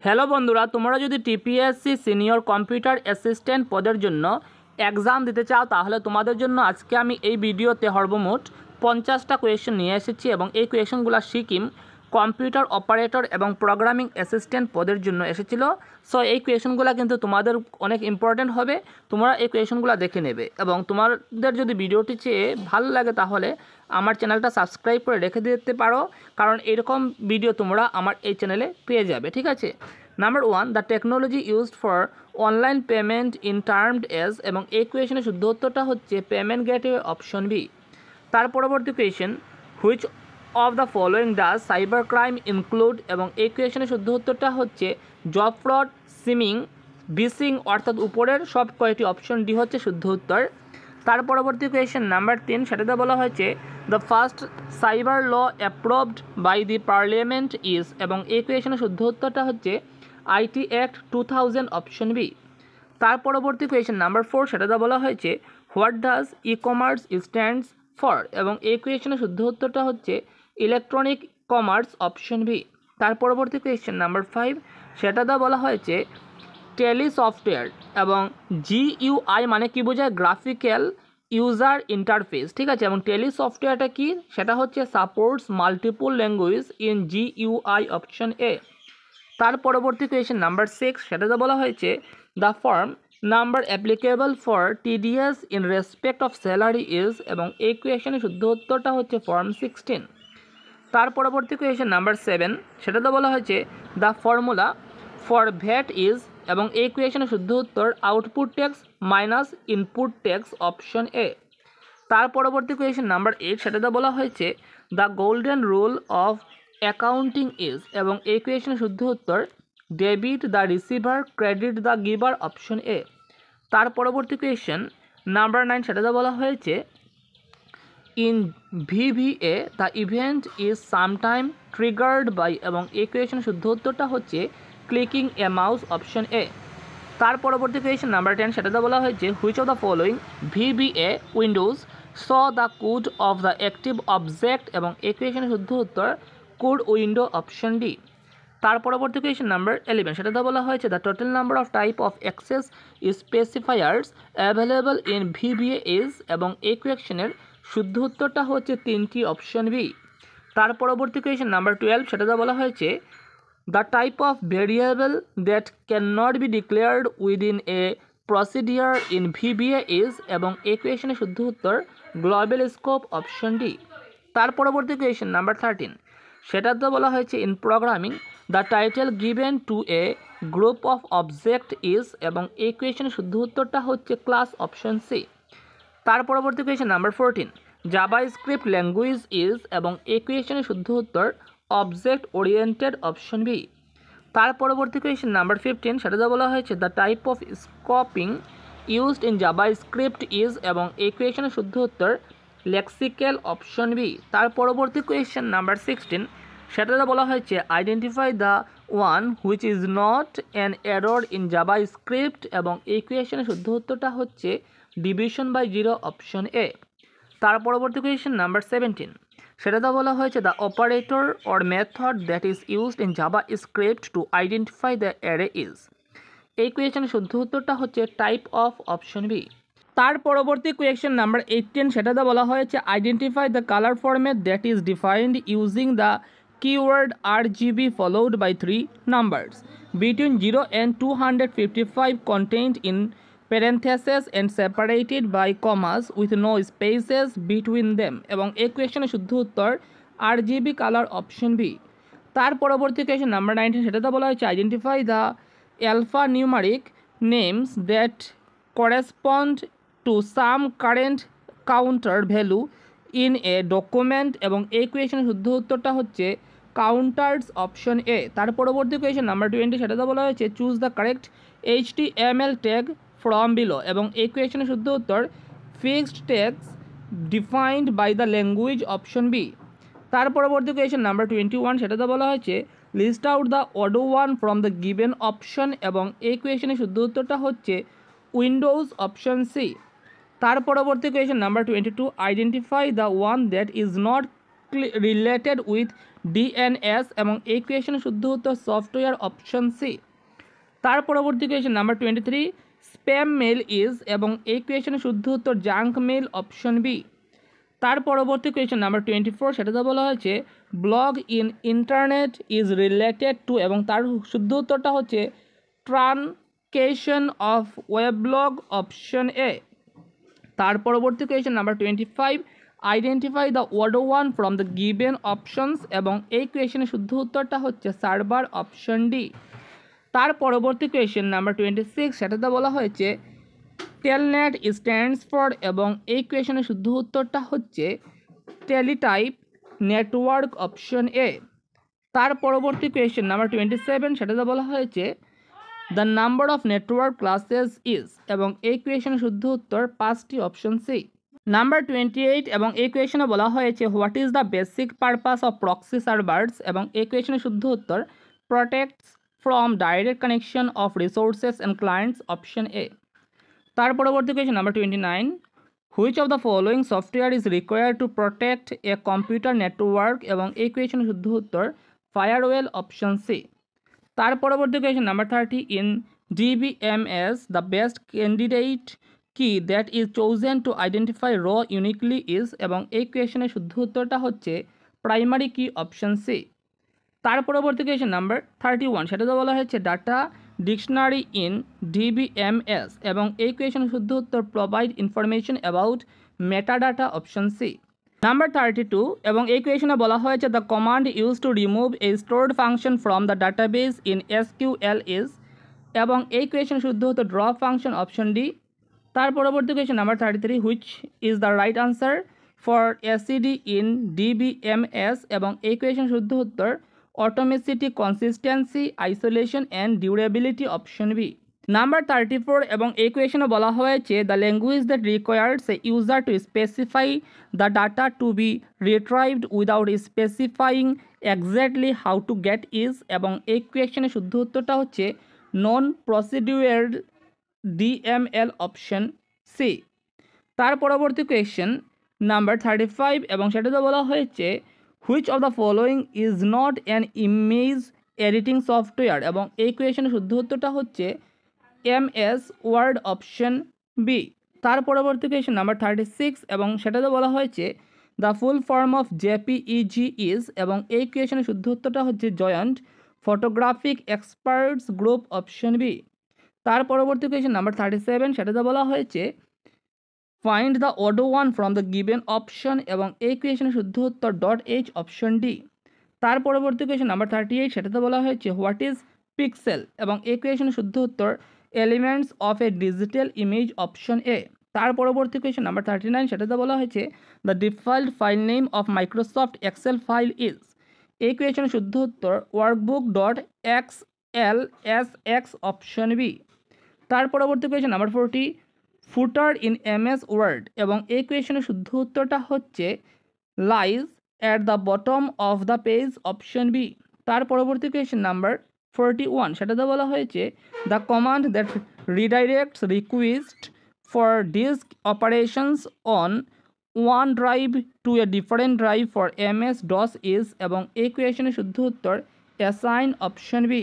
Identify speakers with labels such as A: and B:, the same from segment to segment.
A: Hello বন্ধুরা, তোমরা যদি টিপিএসসি সিনিয়র কম্পিউটার অ্যাসিস্ট্যান্ট পদের জন্য এক্সাম দিতে চাও তাহলে তোমাদের জন্য আজকে আমি এই ভিডিওতে সর্বমোট 50টা কোয়েশ্চেন নিয়ে এসেছি এবং এই কোয়েশ্চেনগুলো সিকিম কম্পিউটার অপারেটর এবং প্রোগ্রামিং অ্যাসিস্ট্যান্ট পদের জন্য এসেছিলো। সো এই কোয়েশ্চেনগুলো কিন্তু তোমাদের অনেক ইম্পর্ট্যান্ট হবে, তোমরা এই কোয়েশ্চেনগুলো দেখে নেবে এবং তোমাদের যদি ভিডিওটি চেয়ে ভালো লাগে তাহলে আমার চ্যানেলটা সাবস্ক্রাইব করে রেখে দিতে পারো, কারণ এরকম ভিডিও তোমরা আমার এই চ্যানেলে পেয়ে যাবে। ঠিক আছে। Number 1, the technology used for online payment in termed as, এবং এই কোয়েশনের শুদ্ধ উত্তরটা হচ্ছে পেমেন্ট গেটওয়ে, অপশন বি। তার পরবর্তী question, which of the following does cyber crime include, এবং এই কোয়েশনের শুদ্ধ উত্তরটা হচ্ছে জব ফ্রড, সিমিং, বিসিং, অর্থাৎ উপরের সব কয়টি, অপশন ডি হচ্ছে শুদ্ধ উত্তর। তার পরবর্তী কোয়েশন নাম্বার 3, সেটাতে বলা হয়েছে the first cyber law approved by the parliament is, এবং এই কোয়েশনের শুদ্ধ উত্তরটা হচ্ছে আইটি অ্যাক্ট 2000, অপশন বি। তার পরবর্তী কোয়েশন নাম্বার 4, সেটাতে বলা হয়েছে what does e commerce stands for, এবং এই কোয়েশনের শুদ্ধ উত্তরটা হচ্ছে ইলেকট্রনিক কমার্স, অপশন বি। তার পরবর্তী কোয়েশন নাম্বার 5, সেটাতে বলা হয়েছে টেলি সফটওয়্যার, এবং জিইউআই মানে কি বোঝায়, গ্রাফিক্যাল ইউজার ইন্টারফেস। ঠিক আছে, এবং টেলি সফটওয়্যারটা কি, সেটা হচ্ছে supports multiple language in GUI, option A. তার পরবর্তী কোয়েশন নাম্বার 6, সেটাতে বলা হয়েছে the form number applicable for TDS in respect of salary is, এবং এই কোয়েশনের শুদ্ধ উত্তরটা হচ্ছে ফর্ম 16। তার পরবর্তী কোয়েশন নাম্বার 7, সেটাতে বলা হয়েছে the formula for VAT is, এবং এই কোয়েশনের শুদ্ধ উত্তর output tax minus input tax, option A. তার পরবর্তী কোয়েশন নাম্বার 8, সেটাতে বলা হয়েছে the golden rule of accounting is, এবং এই কোয়েশনের শুদ্ধ উত্তর debit the receiver, credit the giver, option A. তার পরবর্তী কোয়েশন নাম্বার 9, সেটাতে বলা হয়েছে in VVA the event is sometime triggered by, এবং এই কোয়েশনের শুদ্ধ উত্তরটা হচ্ছে clicking A mouse, option A. তার পরবর্তী কোয়েশন নাম্বার 10, সেটাতে বলা হয়েছে which of the following VVA Windows saw the code of the active object, এবং এই কোয়েশনের শুদ্ধ উত্তর কোড উইন্ডো, অপশন ডি। তার পরবর্তী কোয়েশন নাম্বার 11, সেটাতে বলা হয়েছে the total number of type of access specifiers available in VVA is, এবং এই কোয়েশনের শুদ্ধ উত্তরটা হচ্ছে 3টি, অপশন বি। তার পরবর্তী কোয়েশন নাম্বার 12, সেটাতে বলা হয়েছে the type of variable that cannot be declared within a procedure in VBA is, এবং এই কোয়েশনের শুদ্ধ উত্তর গ্লোবাল স্কোপ, অপশন ডি। তার পরবর্তী কোয়েশন নাম্বার 13, সেটাতে বলা হয়েছে in programming the title given to A group of object is, এবং এই কোয়েশনের শুদ্ধ উত্তরটা হচ্ছে ক্লাস, অপশন সি। তার পরবর্তী question number 14, JavaScript language is, এবং এই কোয়েশনের শুদ্ধ উত্তর অবজেক্ট ওরিয়েন্টেড, অপশন বি। তার পরবর্তী কোয়েশন নাম্বার 15, সেটাতে বলা হয়েছে the type of scoping used in JavaScript is, এবং এই কোয়েশনের শুদ্ধ উত্তর লেক্সিক্যাল, অপশন বি। তার পরবর্তী কোয়েশন নাম্বার 16, সেটাতে বলা হয়েছে identify the one which is not an error in JavaScript, এবং এই কোয়েশনের শুদ্ধ উত্তরটা হচ্ছে division by zero, option A. তার পরবর্তী কোয়েশন নাম্বার 17, সেটাতে বলা হয়েছে the operator or method that is used in JavaScript to identify the array is, এই কোয়েশনের শুদ্ধ উত্তরটা হচ্ছে টাইপ অফ, অপশন বি। তার পরবর্তী কোয়েশন নাম্বার 18, সেটাতে বলা হয়েছে identify the colour format that is defined using the keyword RGB followed by 3 numbers between 0 and 255 contained in parentheses and separated by commas with no spaces between them, এবং এই কোয়েশনের শুদ্ধ উত্তর RGB কালার, অপশন বি। তার পরবর্তী question number 19, সেটাতে বলা হয়েছে identify the alphanumeric names that correspond to some current counter value in a document, এবং এই কোয়েশনের শুদ্ধ উত্তরটা হচ্ছে কাউন্টার্স, অপশন এ। তার পরবর্তী কোয়েশন নাম্বার 20, সেটাতে বলা হয়েছে choose the correct HTML tag from below, এবং এই কোয়েশনের শুদ্ধ উত্তর fixed tags defined by the language, option B. তার পরবর্তী কোয়েশন নাম্বার 21, সেটাতে বলা হয়েছে list out the odd one from the given option, এবং এই কোয়েশনের শুদ্ধ উত্তরটা হচ্ছে উইন্ডোজ, অপশন সি। তার পরবর্তী question number 22, identify the one that is not related with DNS এবং এই কোয়েশনের শুদ্ধ উত্তর সফটওয়্যার অপশন সি। তার পরবর্তী question number 23 spam mail is এবং এই কোয়েশনের শুদ্ধ উত্তর জাঙ্ক মেল অপশন বি। তার পরবর্তী কোয়েশন নাম্বার 24 সেটাতে বলা হয়েছে blog in internet is related to এবং তার শুদ্ধ উত্তরটা হচ্ছে ট্রানকেশন অফ ওয়েবলগ অপশন এ। তার পরবর্তী question number 25 identify the word one from the given options এবং এই কোয়েশনের শুদ্ধ উত্তরটা হচ্ছে সার্ভার অপশন ডি। তার পরবর্তী কোয়েশন নাম্বার 26 সেটাতে বলা হয়েছে টেলনেট স্ট্যান্ডস ফর এবং এই কোয়েশনের শুদ্ধ উত্তরটা হচ্ছে টেলিটাইপ নেটওয়ার্ক অপশন এ। তার পরবর্তী কোয়েশন নাম্বার 27 সেটাতে বলা হয়েছে the number of network classes is এবং এই কোয়েশনের শুদ্ধ উত্তর 5টি অপশন সি। নাম্বার 28 এবং এই কোয়েশনে বলা হয়েছে what is the basic purpose of proxy servers এবং এই কোয়েশনের শুদ্ধ উত্তর protects from direct connection off resources and clients option A. তার পরবর্তী question number 29 which of the following software is required to protect a computer network এবং এই কোয়েশনের শুদ্ধ উত্তর ফায়ারওয়েল অপশন সি। তার পরবর্তী question number 30 in DBMS the best candidate key that is chosen to identify row uniquely is এবং এই কোয়েশনের শুদ্ধ উত্তরটা হচ্ছে প্রাইমারি কি অপশন সি। তার পরবর্তী কোয়েশন নাম্বার 31 সেটাতে বলা হয়েছে ডাটা ডিকশনারি ইন DBMS এবং এই কোয়েশনের শুদ্ধ উত্তর provide information about metadata option C. Number 32 এবং এই কোয়েশনে বলা হয়েছে the command use to remove a stored function from the database in SQL is এবং এই কোয়েশনের শুদ্ধ উত্তর ড্রপ ফাংশন অপশন ডি। তার পরবর্তী question number 33 which is the right answer for SCD in DBMS এবং এই কোয়েশন শুদ্ধ উত্তর atomicity consistency isolation and durability option B. Number 34 এবং এই কোয়েশনে বলা হয়েছে the language that requires a user to specify the data to be retrieved without specifying exactly how to get is এবং এই কোয়েশনের শুদ্ধ উত্তরটা হচ্ছে non procedure DML option C. তার পরবর্তী কোয়েশন নাম্বার 35 এবং সেটাতে বলা হয়েছে which of the following is not an image editing software এবং এই কোয়েশনের শুদ্ধ উত্তরটা হচ্ছে MS ওয়ার্ড অপশন বি। তার পরবর্তী কোয়েশন নাম্বার 36 এবং সেটাতে বলা হয়েছে the full form of JPEG is এবং এই কোয়েশনের শুদ্ধ উত্তরটা হচ্ছে joint photographic experts group option B. তার পরবর্তী কোয়েশন নাম্বার 37 সেটাতে বলা হয়েছে find the odd one from the given option এবং এই কোয়েশনের শুদ্ধ উত্তর .h অপশন ডি। তার পরবর্তী কোয়েশন নাম্বার 38 সেটাতে বলা হয়েছে হোয়াট ইজ পিক্সেল এবং এই কোয়েশনের শুদ্ধ উত্তর elements of a digital image option A. তার পরবর্তী কোয়েশন নাম্বার 39 সেটাতে বলা হয়েছে the default file name of Microsoft Excel file is এই কোয়েশনের শুদ্ধ উত্তর workbook.xlsx অপশন বি। তার পরবর্তী question number 40 footer in MS Word এবং এই কোয়েশনের শুদ্ধ উত্তরটা হচ্ছে lies at the bottom of the page option B. তার পরবর্তী কোয়েশন নাম্বার 41 সেটাতে বলা হয়েছে the command that রিডাইরেক্টস request for disk operations on one drive to a different drive for MS DOS is এবং এই কোয়েশনের শুদ্ধ উত্তর অ্যাসাইন অপশন বি।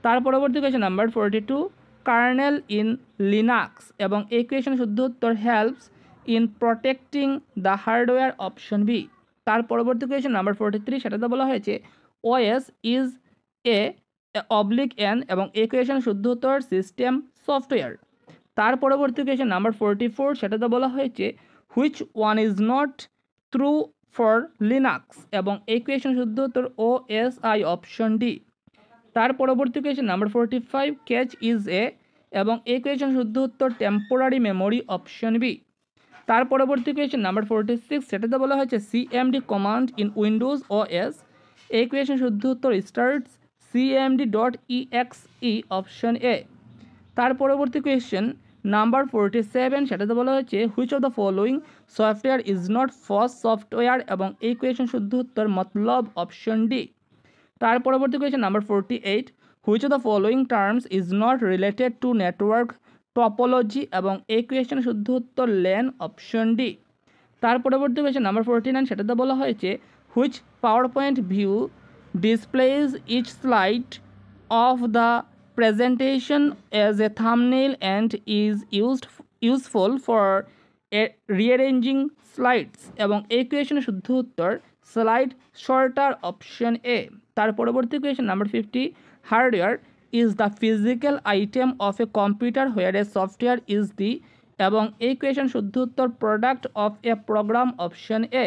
A: তার পরবর্তী question number 42 kernel in Linux এবং এই কোয়েশনের শুদ্ধ উত্তর helps in protecting the hardware option B. তার পরবর্তী কোয়েশন নাম্বার 43 সেটাতে বলা হয়েছে OS ইজ এ /n এবং এই কোয়েশনের শুদ্ধ উত্তর সিস্টেম সফটওয়্যার। তার পরবর্তী কোয়েশন নাম্বার 44 সেটাতে বলা হয়েছে which one is not true for Linux এবং এই কোয়েশনের শুদ্ধ উত্তর OSI অপশন ডি। তার পরবর্তী question number 45 catch is a এবং এই কোয়েশন শুদ্ধ উত্তর টেম্পোরারি মেমোরি অপশন বি। তার পরবর্তী কোয়েশন নাম্বার 46 সেটাতে বলা হয়েছে CMD command in Windows OS এই কোয়েশন শুদ্ধ উত্তর স্টার্টস cmd.exe অপশন এ। তার পরবর্তী কোয়েশন নাম্বার 47 সেটাতে বলা হয়েছে which of the following software is not FOSS software এবং এই কোয়েশন শুদ্ধ উত্তর মতলব অপশন ডি। তার পরবর্তী question number 48 which of the following terms is not related to network topology এবং এই কোয়েশন শুদ্ধ উত্তর ল্যান অপশন ডি। তার পরবর্তী কোয়েশন নাম্বার 49 সেটাতে বলা হয়েছে which PowerPoint view displays each slide of the presentation as a thumbnail and is useful for rearranging slides এবং এই কোয়েশনের শুদ্ধ উত্তর স্লাইড শর্টার অপশন এ। তার পরবর্তী question number 50, hardware is the physical item of a computer where a software is the এবং এই question শুদ্ধ উত্তর product of a program option A.